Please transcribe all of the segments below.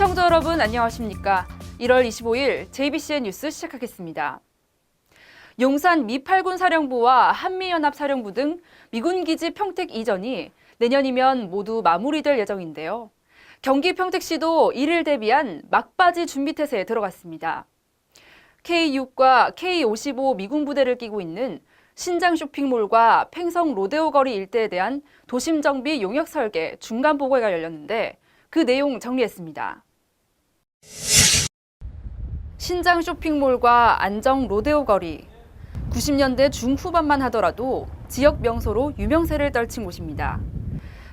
시청자 여러분 안녕하십니까? 1월 25일 JBCN 뉴스 시작하겠습니다. 용산 미8군 사령부와 한미연합사령부 등 미군 기지 평택 이전이 내년이면 모두 마무리될 예정인데요. 경기 평택시도 이를 대비한 막바지 준비 태세에 들어갔습니다. K6과 K55 미군 부대를 끼고 있는 신장 쇼핑몰과 팽성 로데오 거리 일대에 대한 도심 정비 용역 설계 중간 보고회가 열렸는데 그 내용 정리했습니다. 신장 쇼핑몰과 안정 로데오 거리, 90년대 중후반만 하더라도 지역 명소로 유명세를 떨친 곳입니다.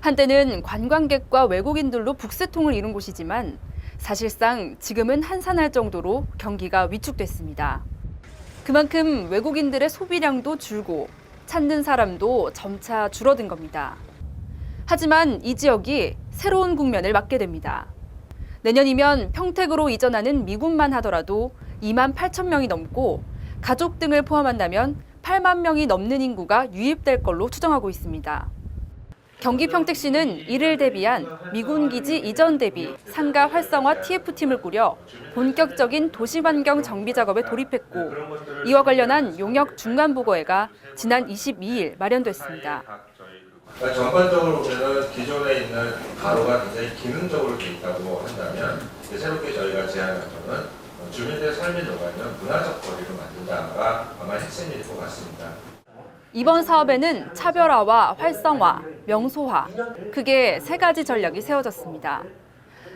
한때는 관광객과 외국인들로 북새통을 이룬 곳이지만 사실상 지금은 한산할 정도로 경기가 위축됐습니다. 그만큼 외국인들의 소비량도 줄고 찾는 사람도 점차 줄어든 겁니다. 하지만 이 지역이 새로운 국면을 맞게 됩니다. 내년이면 평택으로 이전하는 미군만 하더라도 2만 8천 명이 넘고 가족 등을 포함한다면 8만 명이 넘는 인구가 유입될 걸로 추정하고 있습니다. 경기 평택시는 이를 대비한 미군 기지 이전 대비 상가 활성화 TF팀을 꾸려 본격적인 도시환경 정비 작업에 돌입했고 이와 관련한 용역 중간 보고회가 지난 22일 마련됐습니다. 그러니까 전반적으로 보면 기존에 있는 가로가 굉장히 기능적으로 돼 있다고 한다면 새롭게 저희가 제안한 점은 주민들의 삶의 노가는 문화적 거리를 만든다가 아마 핵심일 것 같습니다. 이번 사업에는 차별화와 활성화, 명소화, 크게 세 가지 전략이 세워졌습니다.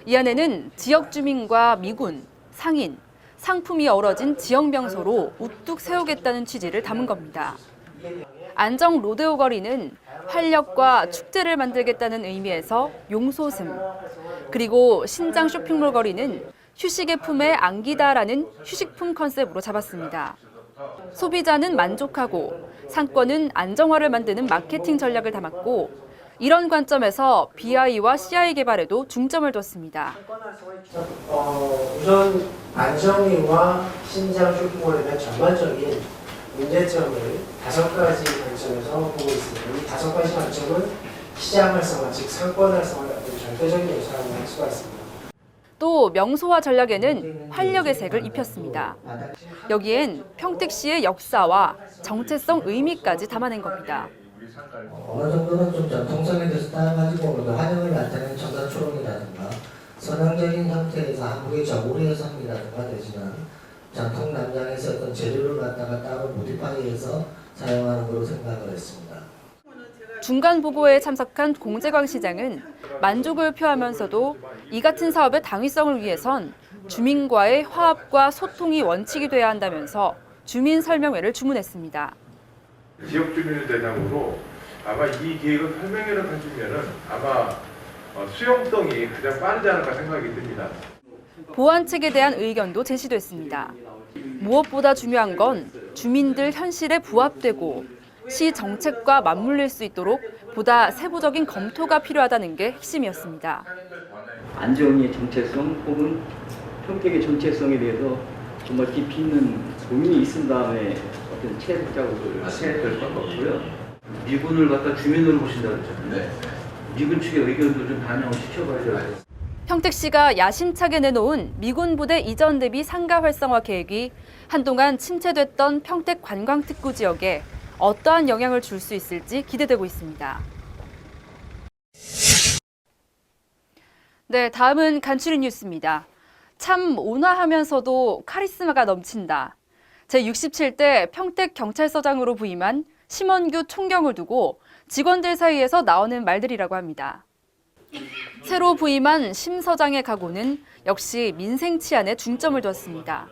이 안에는 지역 주민과 미군, 상인, 상품이 어우러진 지역 명소로 우뚝 세우겠다는 취지를 담은 겁니다. 안정 로데오 거리는 활력과 축제를 만들겠다는 의미에서 용소슴, 그리고 신장 쇼핑몰 거리는 휴식의 품에 안기다라는 휴식품 컨셉으로 잡았습니다. 소비자는 만족하고 상권은 안정화를 만드는 마케팅 전략을 담았고 이런 관점에서 BI와 CI 개발에도 중점을 뒀습니다. 우선 안정리와 신장 쇼핑몰에 대한 전반적인 문제점을 5가지 관점에서 보고 있습니다. 이 5가지 관점은 시장 활성화, 즉 상권 활성화 같은 절대적인 요소라고 할 수가 있습니다. 또 명소화 전략에는 활력의 색을 입혔습니다. 여기엔 평택시의 역사와 정체성 의미까지 담아낸 겁니다. 어느 정도는 좀 전통성에 대해서 따라가지고 환영을 나타내는 청산 초롱이라든가 선형적인 형태에서 한국의 저고리 여성이라든가 되지만 전통 남장에서 어떤 재료를 갖다가 따로 모디파이해서 사용하는 걸로 생각을 했습니다. 중간 보고회에 참석한 공재광 시장은 만족을 표하면서도 이 같은 사업의 당위성을 위해선 주민과의 화합과 소통이 원칙이 돼야 한다면서 주민 설명회를 주문했습니다. 지역 주민을 대상으로 아마 이 계획을 설명회를 가지면은 아마 수용성이 가장 빠르지 않을까 생각이 듭니다. 보완책에 대한 의견도 제시됐습니다. 무엇보다 중요한 건 주민들 현실에 부합되고 시 정책과 맞물릴 수 있도록 보다 세부적인 검토가 필요하다는 게 핵심이었습니다. 안정의 정체성 혹은 평택의 정체성에 대해서 정말 깊이 있는 고민이 있은 다음에 어떤 채색 작업을 해야 될 것 같고요. 미군을 갖다 주민으로 보신다고 했잖아요. 네. 미군 측의 의견도 좀 반영을 시켜봐야 평택시가 야심차게 내놓은 미군 부대 이전 대비 상가 활성화 계획이 한동안 침체됐던 평택 관광특구 지역에 어떠한 영향을 줄 수 있을지 기대되고 있습니다. 네, 다음은 간추린 뉴스입니다. 참 온화하면서도 카리스마가 넘친다. 제67대 평택경찰서장으로 부임한 심원규 총경을 두고 직원들 사이에서 나오는 말들이라고 합니다. 새로 부임한 심 서장의 각오는 역시 민생 치안에 중점을 뒀습니다.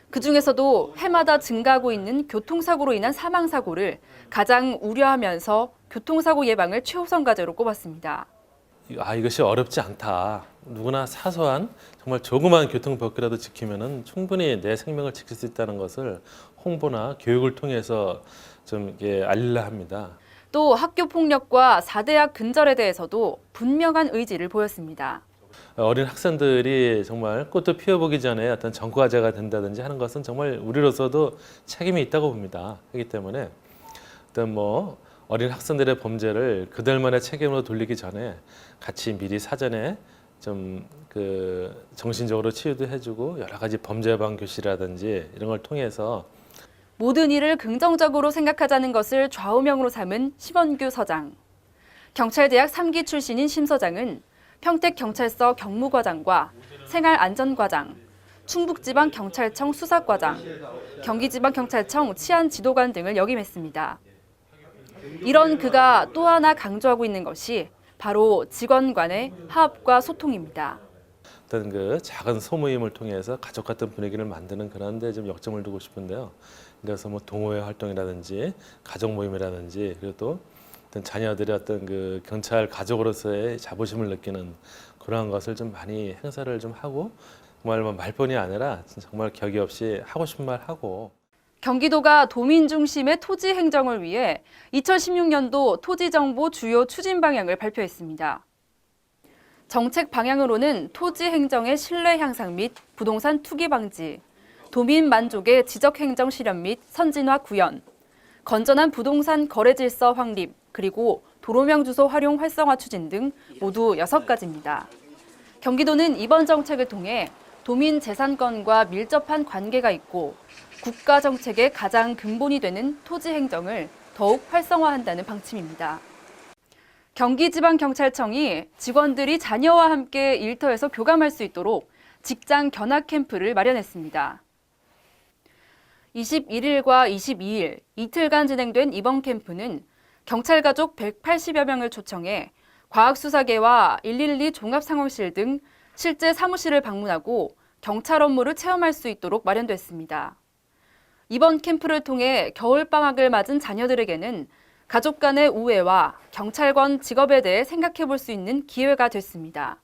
그중에서도 해마다 증가하고 있는 교통사고로 인한 사망사고를 가장 우려하면서 교통사고 예방을 최우선 과제로 꼽았습니다. 이것이 어렵지 않다. 누구나 사소한 정말 조그마한 교통법규라도 지키면은 충분히 내 생명을 지킬 수 있다는 것을 홍보나 교육을 통해서 좀 알리려 합니다. 또 학교 폭력과 4대학 근절에 대해서도 분명한 의지를 보였습니다. 어린 학생들이 정말 꽃도 피워보기 전에 어떤 전과자가 된다든지 하는 것은 정말 우리로서도 책임이 있다고 봅니다. 그렇기 때문에 어떤 어린 학생들의 범죄를 그들만의 책임으로 돌리기 전에 같이 미리 사전에 좀 그 정신적으로 치유도 해주고 여러 가지 범죄 예방 교실이라든지 이런 걸 통해서 모든 일을 긍정적으로 생각하자는 것을 좌우명으로 삼은 심원규 서장. 경찰대학 3기 출신인 심 서장은 평택경찰서 경무과장과 생활안전과장, 충북지방경찰청 수사과장, 경기지방경찰청 치안지도관 등을 역임했습니다. 이런 그가 또 하나 강조하고 있는 것이 바로 직원 간의 화합과 소통입니다. 어떤 그 작은 소모임을 통해서 가족 같은 분위기를 만드는 그런 데 좀 역점을 두고 싶은데요. 그래서 뭐 동호회 활동이라든지 가족 모임이라든지 그리고 또 어떤 자녀들의 어떤 그 경찰 가족으로서의 자부심을 느끼는 그러한 것을 좀 많이 행사를 좀 하고 정말 뭐 말뿐이 아니라 정말 격이 없이 하고 싶은 말 하고. 경기도가 도민 중심의 토지 행정을 위해 2016년도 토지정보 주요 추진 방향을 발표했습니다. 정책 방향으로는 토지 행정의 신뢰 향상 및 부동산 투기 방지, 도민 만족의 지적 행정 실현 및 선진화 구현, 건전한 부동산 거래 질서 확립, 그리고 도로명 주소 활용 활성화 추진 등 모두 6가지입니다. 경기도는 이번 정책을 통해 도민 재산권과 밀접한 관계가 있고 국가 정책의 가장 근본이 되는 토지 행정을 더욱 활성화한다는 방침입니다. 경기지방경찰청이 직원들이 자녀와 함께 일터에서 교감할 수 있도록 직장 견학 캠프를 마련했습니다. 21일과 22일 이틀간 진행된 이번 캠프는 경찰 가족 180여 명을 초청해 과학수사계와 112 종합상황실 등 실제 사무실을 방문하고 경찰 업무를 체험할 수 있도록 마련됐습니다. 이번 캠프를 통해 겨울방학을 맞은 자녀들에게는 가족 간의 우애와 경찰관 직업에 대해 생각해 볼 수 있는 기회가 됐습니다.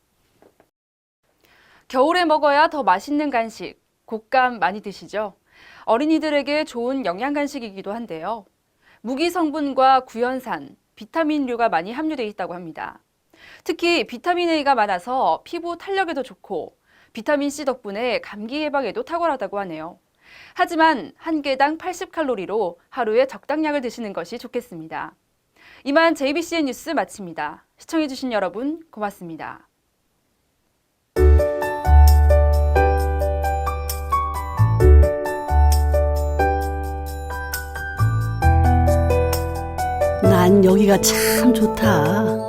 겨울에 먹어야 더 맛있는 간식, 곶감 많이 드시죠? 어린이들에게 좋은 영양 간식이기도 한데요. 무기 성분과 구연산, 비타민류가 많이 함유되어 있다고 합니다. 특히 비타민 A가 많아서 피부 탄력에도 좋고 비타민 C 덕분에 감기 예방에도 탁월하다고 하네요. 하지만 한 개당 80칼로리로 하루에 적당량을 드시는 것이 좋겠습니다. 이만 JBCN 뉴스 마칩니다. 시청해주신 여러분 고맙습니다. 난 여기가 참 좋다.